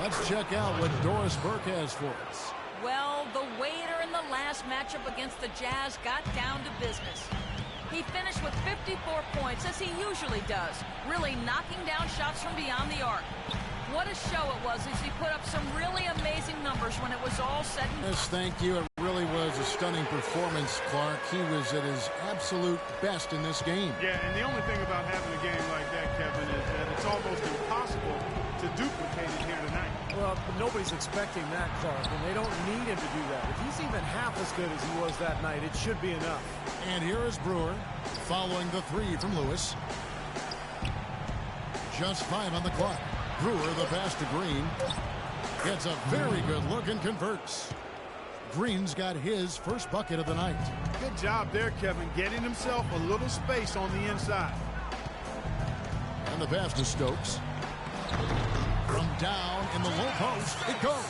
Let's check out what Doris Burke has for us. Well, the waiter in the last matchup against the Jazz got down to business. He finished with 54 points, as he usually does, really knocking down shots from beyond the arc. What a show it was as he put up some really amazing numbers when it was all said and done. Yes, thank you. It really was a stunning performance, Clark. He was at his absolute best in this game. Yeah, and the only thing about having a game like that, Kevin, is that it's almost impossible to duplicate it here tonight. Well, nobody's expecting that, Clark, and they don't need him to do that. If he's even half as good as he was that night, it should be enough. And here is Brewer following the three from Lewis. Just 5 on the clock. Brewer, the pass to Green. Gets a very good look and converts. Green's got his first bucket of the night. Good job there, Kevin, getting himself a little space on the inside. And the pass to Stokes. From down in the low post, it goes.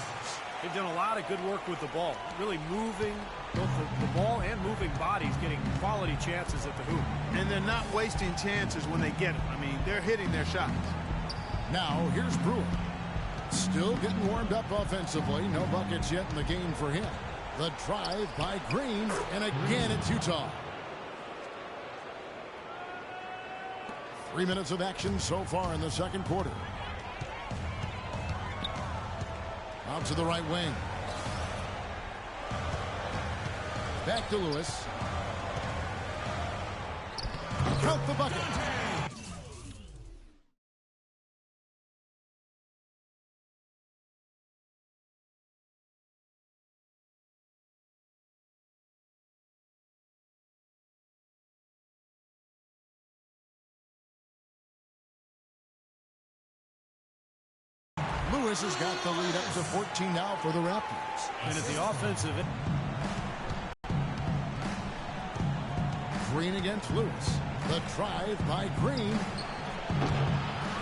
They've done a lot of good work with the ball. Really moving both the ball and moving bodies, getting quality chances at the hoop. And they're not wasting chances when they get them. I mean, they're hitting their shots. Now, here's Brewer. Still getting warmed up offensively. No buckets yet in the game for him. The drive by Green, and again it's Utah. 3 minutes of action so far in the second quarter. Out to the right wing. Back to Lewis. Count the bucket. Lewis has got the lead up to 14 now for the Raptors. And at the offensive end. Green against Lewis. The drive by Green.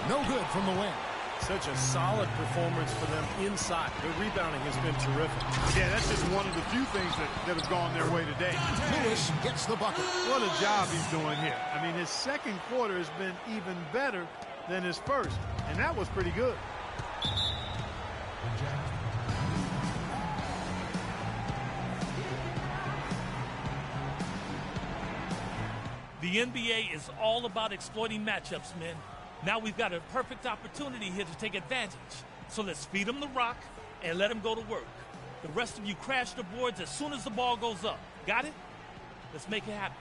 No good from the wing. Such a solid performance for them inside. The rebounding has been terrific. Yeah, that's just one of the few things that have gone their way today. Lewis gets the bucket. What a job he's doing here. I mean, his second quarter has been even better than his first, and that was pretty good. The NBA is all about exploiting matchups, men. Now we've got a perfect opportunity here to take advantage. So let's feed them the rock and let them go to work. The rest of you crash the boards as soon as the ball goes up. Got it? Let's make it happen.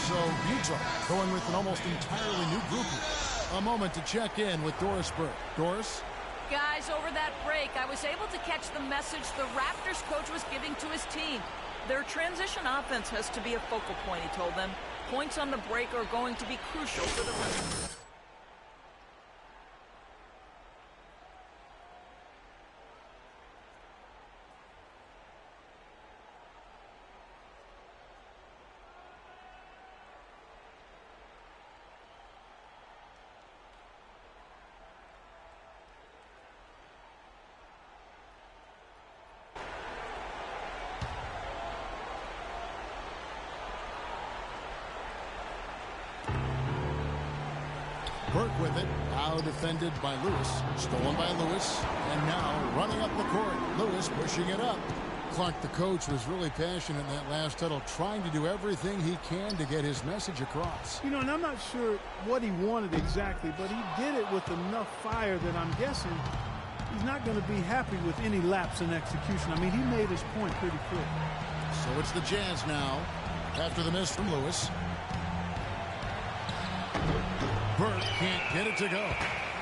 So Utah going with an almost entirely new group here. A moment to check in with Doris Burke. Doris? Guys, over that break, I was able to catch the message the Raptors coach was giving to his team. Their transition offense has to be a focal point, he told them. Points on the break are going to be crucial for the win. Burke with it, now defended by Lewis, stolen by Lewis, and now running up the court. Lewis pushing it up. Clark, the coach, was really passionate in that last huddle, trying to do everything he can to get his message across. You know, and I'm not sure what he wanted exactly, but he did it with enough fire that I'm guessing he's not going to be happy with any lapse in execution. I mean, he made his point pretty quick. So it's the Jazz now, after the miss from Lewis. Burke can't get it to go.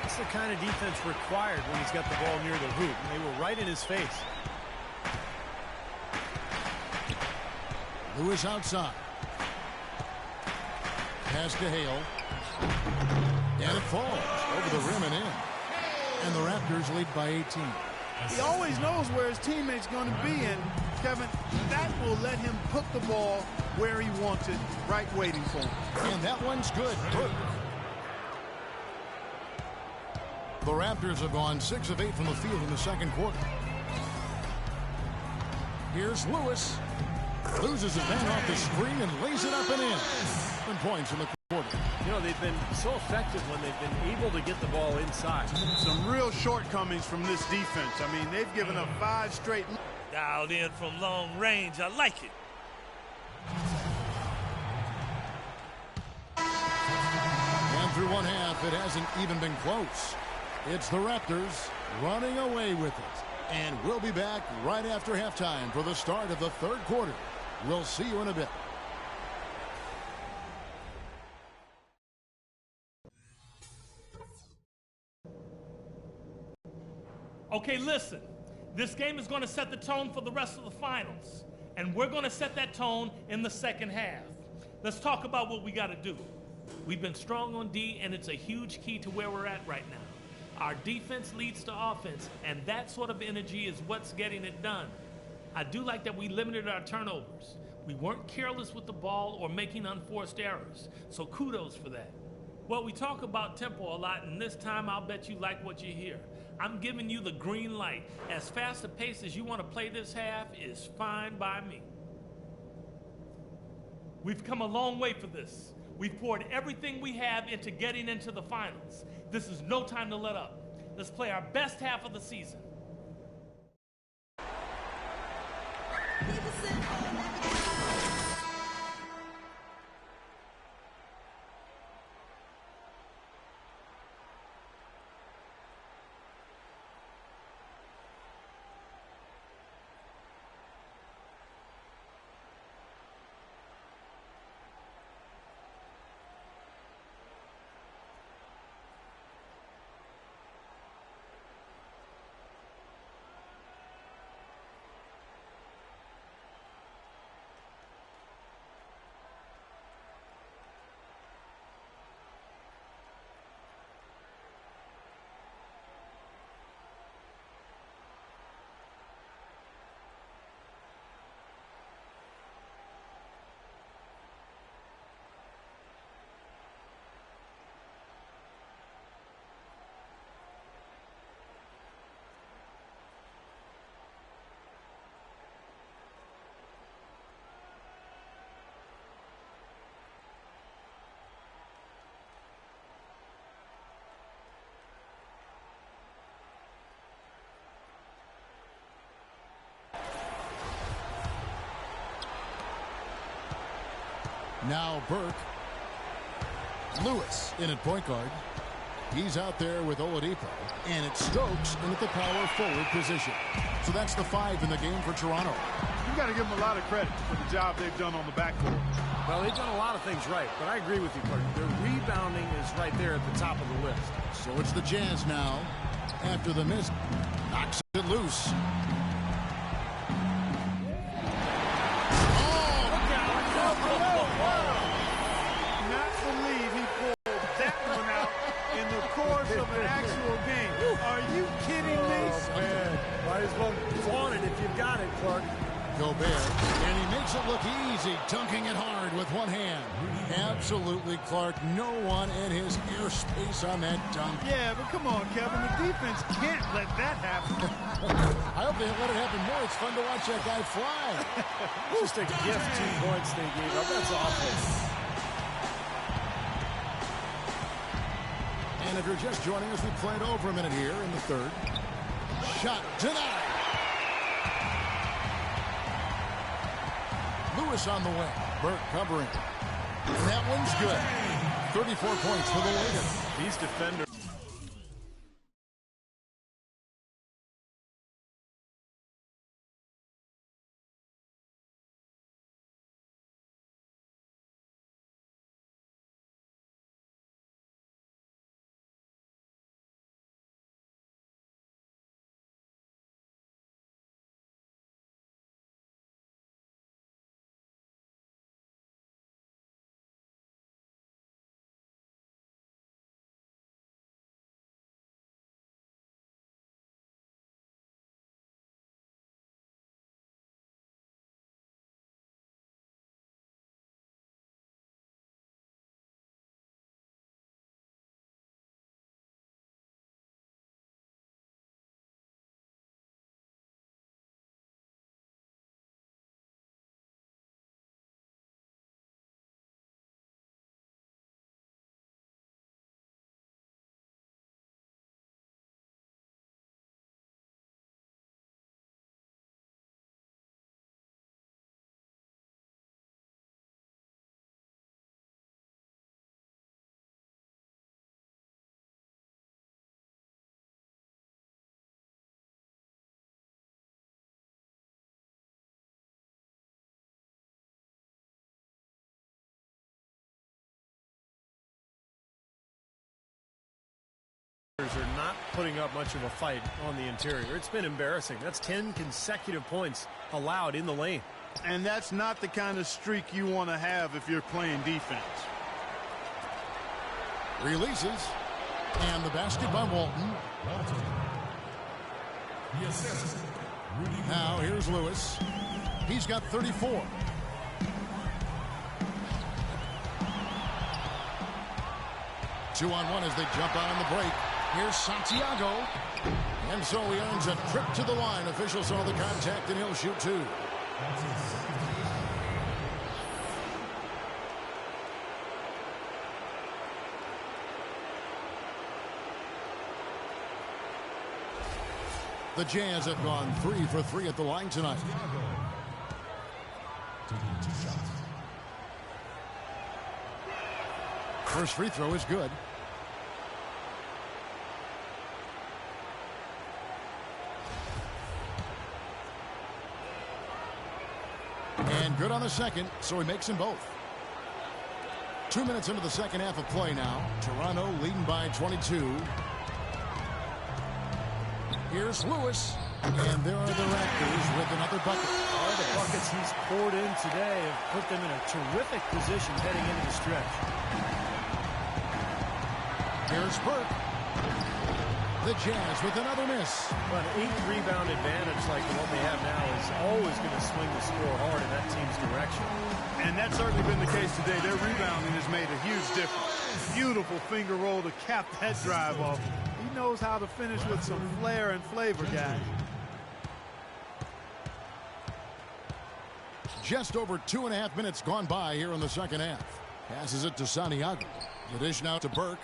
That's the kind of defense required when he's got the ball near the hoop. They were right in his face. Lewis outside. Pass to Hale. And it falls over the rim and in. And the Raptors lead by 18. He always knows where his teammate's going to be, and Kevin, that will let him put the ball where he wants it, right waiting for him. And that one's good. Burke. The Raptors have gone 6 of 8 from the field in the second quarter. Here's Lewis. Loses it back off the screen and lays it up and in. 7 points in the quarter. turnover. You know, they've been so effective when they've been able to get the ball inside. Some real shortcomings from this defense. I mean, they've given up 5 straight. Dialed in from long range. I like it. And through one half, it hasn't even been close. It's the Raptors running away with it. And we'll be back right after halftime for the start of the third quarter. We'll see you in a bit. Okay, listen. This game is going to set the tone for the rest of the finals. And we're going to set that tone in the second half. Let's talk about what we got to do. We've been strong on D, and it's a huge key to where we're at right now. Our defense leads to offense, and that sort of energy is what's getting it done. I do like that we limited our turnovers. We weren't careless with the ball or making unforced errors, so kudos for that. Well, we talk about tempo a lot, and this time I'll bet you like what you hear. I'm giving you the green light. As fast a pace as you want to play this half is fine by me. We've come a long way for this. We've poured everything we have into getting into the finals. This is no time to let up. Let's play our best half of the season. Now Burke. Lewis in at point guard. He's out there with Oladipo. And it's Stokes in at the power forward position. So that's the 5 in the game for Toronto. You've got to give them a lot of credit for the job they've done on the backcourt. Well, they've done a lot of things right, but I agree with you, Clark. Their rebounding is right there at the top of the list. So it's the Jazz now. After the miss, knocks it loose. Of an actual game. Are you kidding me? Oh, man. Might as well flaunt it if you've got it, Clark. Gobert, and he makes it look easy, dunking it hard with one hand. Absolutely, Clark. No one in his airspace on that dunk. Yeah, but come on, Kevin. The defense can't let that happen. I hope they let it happen more. It's fun to watch that guy fly. Just a gift, 2 points they gave up. That's awful. And if you're just joining us, we played over a minute here in the third. Shot denied. Lewis on the way. Burke covering. And that one's good. 34 points for the Lakers. These defenders. not putting up much of a fight on the interior. It's been embarrassing. That's 10 consecutive points allowed in the lane. And that's not the kind of streak you want to have if you're playing defense. Releases. And the basket by Walton. Now here's Lewis. He's got 34. Two-on-one as they jump out on the break. Here's Santiago. And so he earns a trip to the line. Officials saw the contact, and he'll shoot two. The Jazz have gone 3 for 3 at the line tonight. First free throw is good. And good on the second, so he makes them both. 2 minutes into the second half of play now. Toronto leading by 22. Here's Lewis, and there are the Raptors with another bucket. All the buckets he's poured in today have put them in a terrific position heading into the stretch. Here's Burke. The Jazz with another miss. But an 8-rebound advantage like the one they have now is always going to swing the score hard in that team's direction. And that's certainly been the case today. Their rebounding has made a huge difference. Beautiful finger roll to cap that drive off. He knows how to finish with some flair and flavor, guys. Just over 2.5 minutes gone by here in the second half. Passes it to Santiago. The dish now to Burke.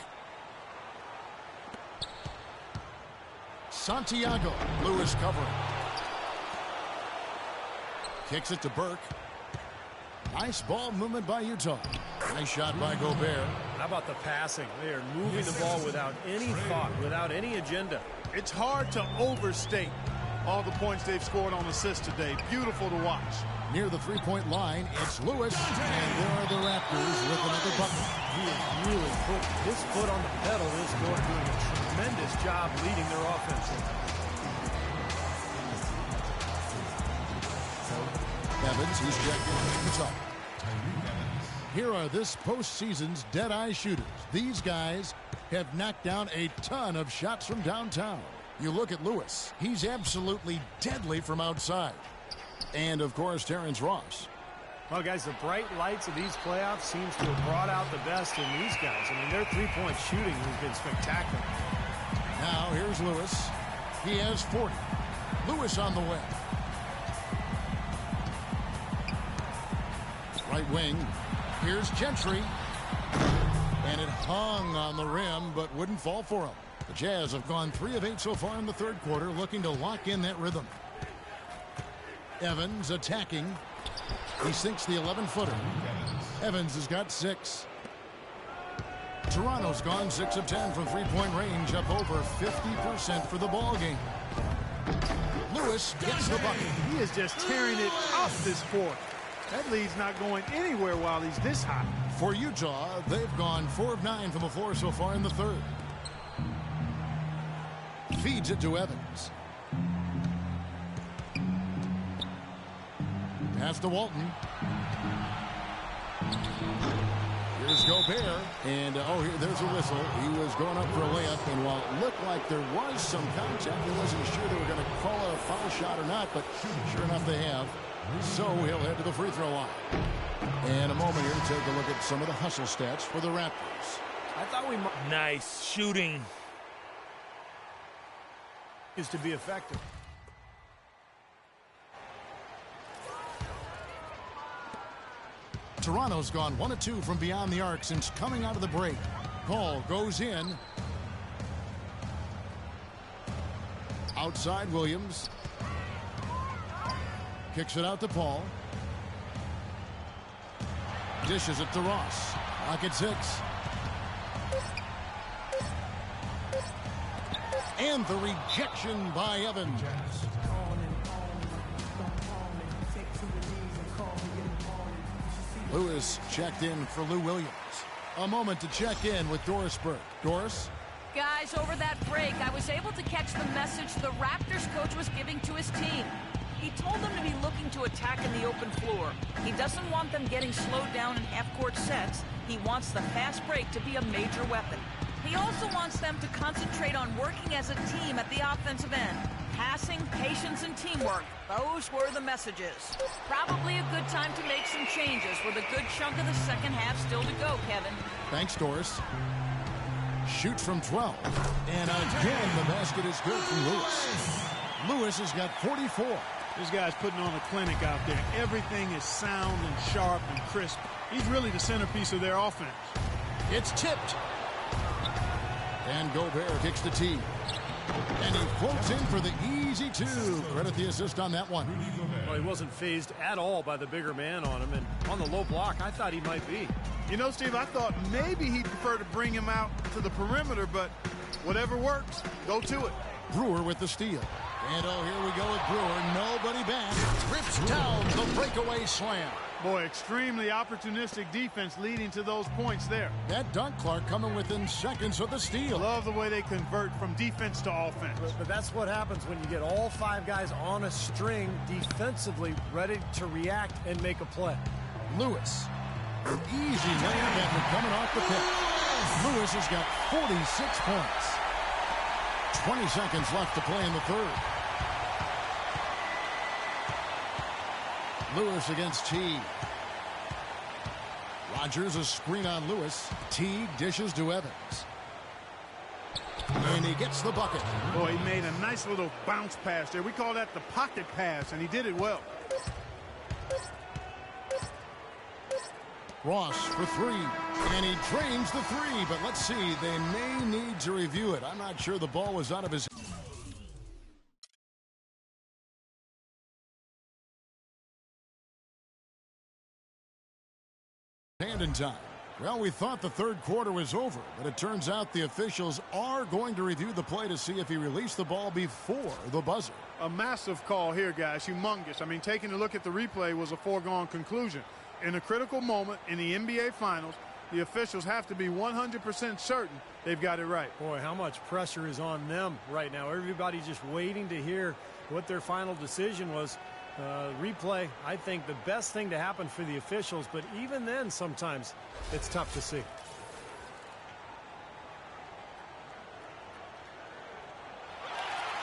Santiago. Lewis covering. Kicks it to Burke. Nice ball movement by Utah. Nice shot by Gobert. How about the passing? They are moving the ball without any thought, without any agenda. It's hard to overstate all the points they've scored on assists today. Beautiful to watch. Near the three-point line, it's Lewis, and there are the Raptors with another bucket. He has really put his foot on the pedal this quarter, doing a tremendous job leading their offense. Evans, he's checked in. It's up. Here are this postseason's dead-eye shooters. These guys have knocked down a ton of shots from downtown. You look at Lewis. He's absolutely deadly from outside. And, of course, Terrence Ross. Well, guys, the bright lights of these playoffs seems to have brought out the best in these guys. I mean, their three-point shooting has been spectacular. Now, here's Lewis. He has 40. Lewis on the way. Right wing. Here's Gentry. And it hung on the rim, but wouldn't fall for him. The Jazz have gone 3 of 8 so far in the third quarter, looking to lock in that rhythm. Evans attacking. He sinks the 11-footer. Evans has got 6. Toronto's gone 6 of 10 from three-point range, up over 50% for the ball game. Lewis gets the bucket. He is just tearing it off this court. That lead's not going anywhere while he's this hot. For Utah, they've gone 4 of 9 from the floor so far in the third. Feeds it to Evans. Pass to Walton. Here's Gobert. And, there's a whistle. He was going up for a layup. And while it looked like there was some contact, he wasn't sure they were going to call a foul shot or not. But sure enough, they have. So he'll head to the free throw line. And a moment here to take a look at some of the hustle stats for the Raptors. I thought we might. Nice shooting. Is to be effective. Toronto's gone 1 of 2 from beyond the arc since coming out of the break. Ball goes in. Outside Williams. Kicks it out to Paul. Dishes it to Ross. Lock at 6. And the rejection by Evans. Lewis checked in for Lou Williams. A moment to check in with Doris Burke. Doris? Guys, guys, over that break, I was able to catch the message the Raptors coach was giving to his team. He told them to be looking to attack in the open floor. He doesn't want them getting slowed down in half-court sets. He wants the fast break to be a major weapon. He also wants them to concentrate on working as a team at the offensive end. Passing, patience, and teamwork. Those were the messages. Probably a good time to make some changes with a good chunk of the second half still to go, Kevin. Thanks, Doris. Shoots from 12. And again, the basket is good from Lewis. Lewis has got 44. This guy's putting on a clinic out there. Everything is sound and sharp and crisp. He's really the centerpiece of their offense. It's tipped. And Gobert kicks the tee. And he floats in for the easy two. Credit the assist on that one. Well, he wasn't phased at all by the bigger man on him. And on the low block, I thought he might be. You know, Steve, I thought maybe he'd prefer to bring him out to the perimeter, but whatever works, go to it. Brewer with the steal. And oh, here we go with Brewer. Nobody back. Rips down the breakaway slam. Boy, extremely opportunistic defense leading to those points there. That dunk, Clark, coming within seconds of the steal. Love the way they convert from defense to offense. But that's what happens when you get all five guys on a string defensively ready to react and make a play. Lewis. An easy layup after coming off the pick. Lewis has got 46 points. 20 seconds left to play in the third. Lewis against Teague. Rogers a screen on Lewis. Teague dishes to Evans. And he gets the bucket. Boy, he made a nice little bounce pass there. We call that the pocket pass, and he did it well. Ross for three. And he drains the three, but let's see. They may need to review it. I'm not sure the ball was out of his hand in time. Well, we thought the third quarter was over, but it turns out the officials are going to review the play to see if he released the ball before the buzzer. A massive call here, guys. Humongous. I mean, taking a look at the replay was a foregone conclusion. In a critical moment in the NBA Finals, the officials have to be 100% certain they've got it right. Boy, how much pressure is on them right now. Everybody's just waiting to hear what their final decision was. Replay, I think the best thing to happen for the officials, but even then sometimes it's tough to see.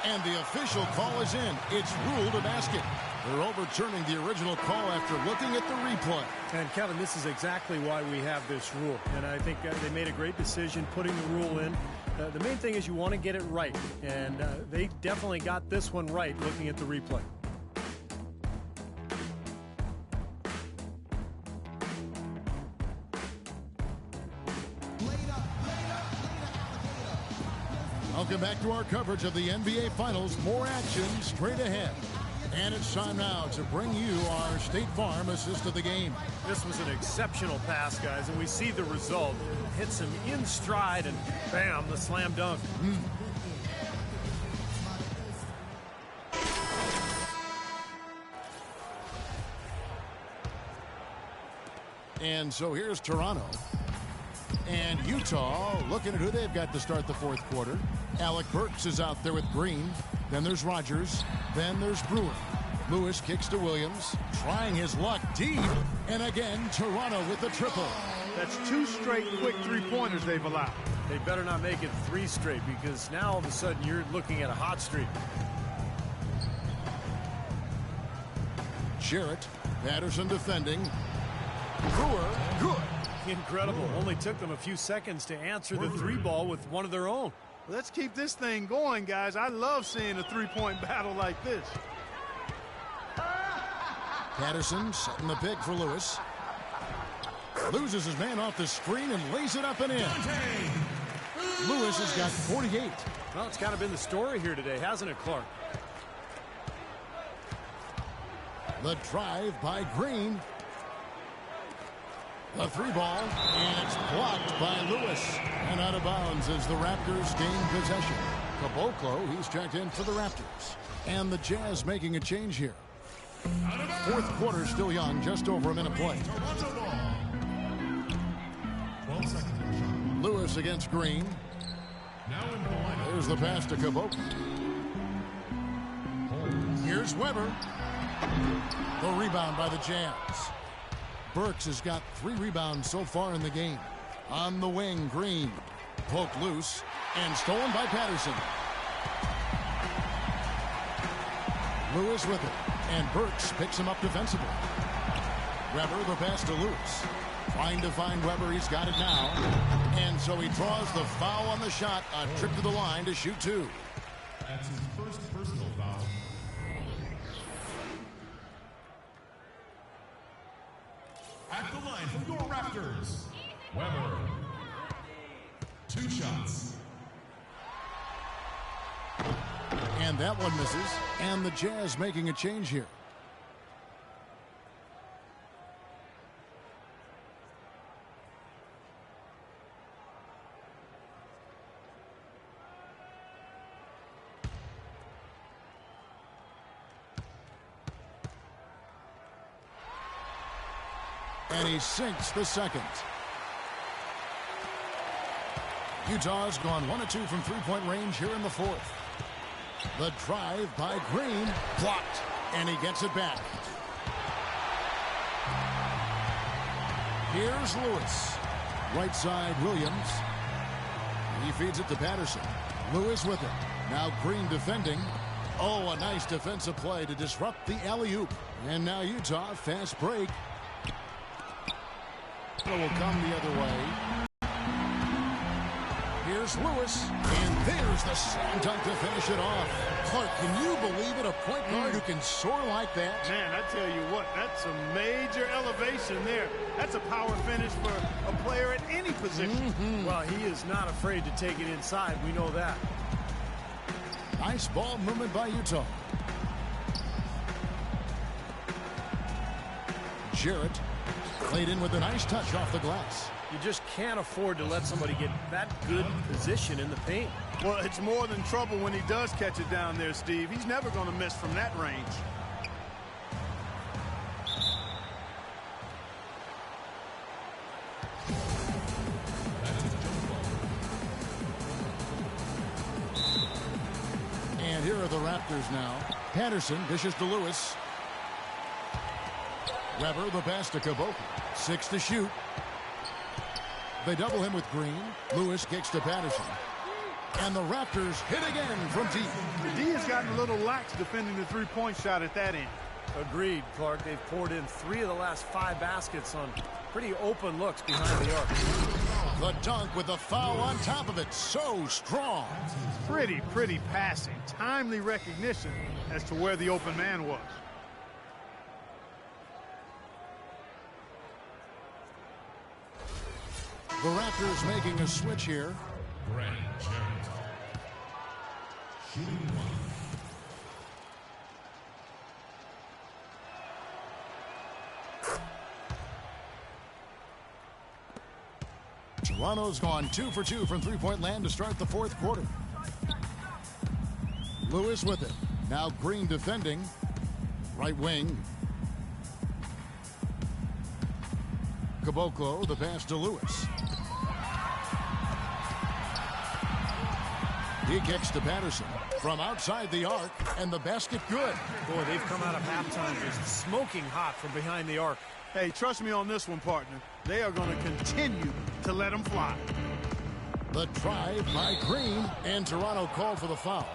And the official call is in. It's ruled a basket. They're overturning the original call after looking at the replay. And Kevin, this is exactly why we have this rule. And I think they made a great decision putting the rule in. The main thing is you want to get it right. And they definitely got this one right looking at the replay. Welcome back to our coverage of the NBA Finals. More action straight ahead. And it's time now to bring you our State Farm assist of the game. This was an exceptional pass, guys, and we see the result. It hits him in stride, and bam, the slam dunk. And so here's Toronto. And Utah looking at who they've got to start the fourth quarter. Alec Burks is out there with Green. Then there's Rogers. Then there's Brewer. Lewis kicks to Williams. Trying his luck deep. And again, Toronto with the triple. That's two straight quick three-pointers they've allowed. They better not make it three straight, because now all of a sudden you're looking at a hot streak. Jarrett. Patterson defending. Brewer. Good. Incredible. Only took them a few seconds to answer the three ball with one of their own. Let's keep this thing going, guys. I love seeing a three-point battle like this. Patterson setting the pick for Lewis. Loses his man off the screen and lays it up and in. Lewis has got 48. Well, it's kind of been the story here today, hasn't it, Clark? The drive by Green. The three ball, and it's blocked by Lewis. And out of bounds as the Raptors gain possession. Caboclo, he's checked in for the Raptors. And the Jazz making a change here. Fourth quarter still young, just over a minute play. Lewis against Green. Now in There's the pass to Caboclo. Here's Weber. The rebound by the Jazz. Burks has got 3 rebounds so far in the game. On the wing, Green. Poked loose and stolen by Patterson. Lewis with it. And Burks picks him up defensively. Weber, the pass to Lewis. Trying to find Weber. He's got it now. And so he draws the foul on the shot. A trip to the line to shoot 2. That's his first personal foul. At the line for your Raptors, Weber. 2 shots. And that one misses. And the Jazz making a change here. And he sinks the second. Utah's gone 1 of 2 from three-point range here in the fourth. The drive by Green, blocked, and he gets it back. Here's Lewis. Right side, Williams. He feeds it to Patterson. Lewis with it. Now Green defending. Oh, a nice defensive play to disrupt the alley-oop. And now Utah, fast break. Will come the other way. Here's Lewis, and there's the slam dunk to finish it off. Clark, can you believe it? A point guard who can soar like that? Man, I tell you what, that's a major elevation there. That's a power finish for a player at any position. Well, he is not afraid to take it inside. We know that. Nice ball movement by Utah. Jarrett played in with a nice touch off the glass. You just can't afford to let somebody get that good position in the paint. Well, it's more than trouble when he does catch it down there, Steve. He's never going to miss from that range. And here are the Raptors now. Patterson dishes to Lewis. Weber, the pass to Caboclo. 6 to shoot. They double him with Green. Lewis kicks to Patterson. And the Raptors hit again from deep. The D has gotten a little lax defending the three-point shot at that end. Agreed, Clark. They've poured in 3 of the last 5 baskets on pretty open looks behind the arc. The dunk with the foul on top of it. So strong. Pretty passing. Timely recognition as to where the open man was. The Raptors making a switch here. Grant Jarrett. Shooting 1. Toronto's gone 2 for 2 from three-point land to start the fourth quarter. Lewis with it. Now Green defending. Right wing. Caboclo, the pass to Lewis. He kicks to Patterson from outside the arc, and the basket good. Boy, they've come out of halftime just smoking hot from behind the arc. Hey, trust me on this one, partner. They are going to continue to let them fly. The drive by Green, and Toronto called for the foul.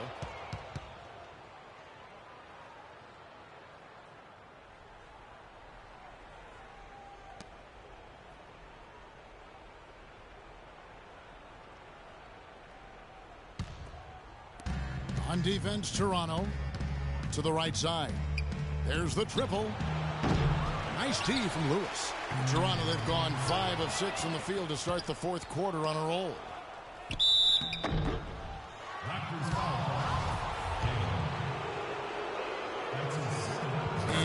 On defense, Toronto to the right side. There's the triple. Nice tee from Lewis. Toronto, they've gone 5 of 6 from the field to start the fourth quarter on a roll.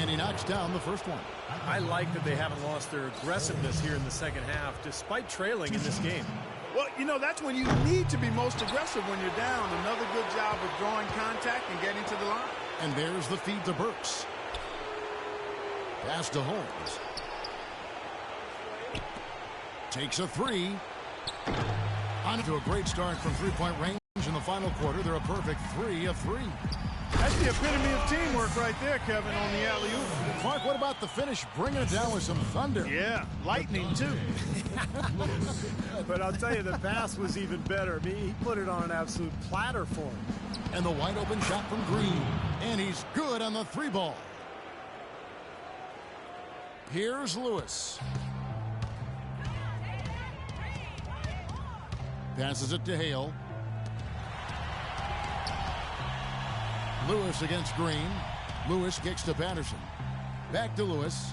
And he knocks down the first one. I like that they haven't lost their aggressiveness here in the second half, despite trailing in this game. Well, you know, that's when you need to be most aggressive when you're down. Another good job of drawing contact and getting to the line. And there's the feed to Burks. Pass to Holmes. Takes a 3. On to a great start from three-point range in the final quarter. They're a perfect 3 of 3. That's the epitome of teamwork right there, Kevin, on the alley-oop. Clark, what about the finish? Bringing it down with some thunder. Yeah, lightning, too. But I'll tell you, the pass was even better. I mean, he put it on an absolute platter for him. And the wide open shot from Green. And he's good on the 3-ball. Here's Lewis. Passes it to Hale. Lewis against Green. Lewis kicks to Patterson. Back to Lewis.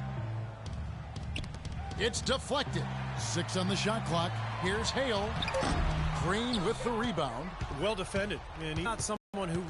It's deflected. 6 on the shot clock. Here's Hale. Green with the rebound. Well defended. And he's not someone who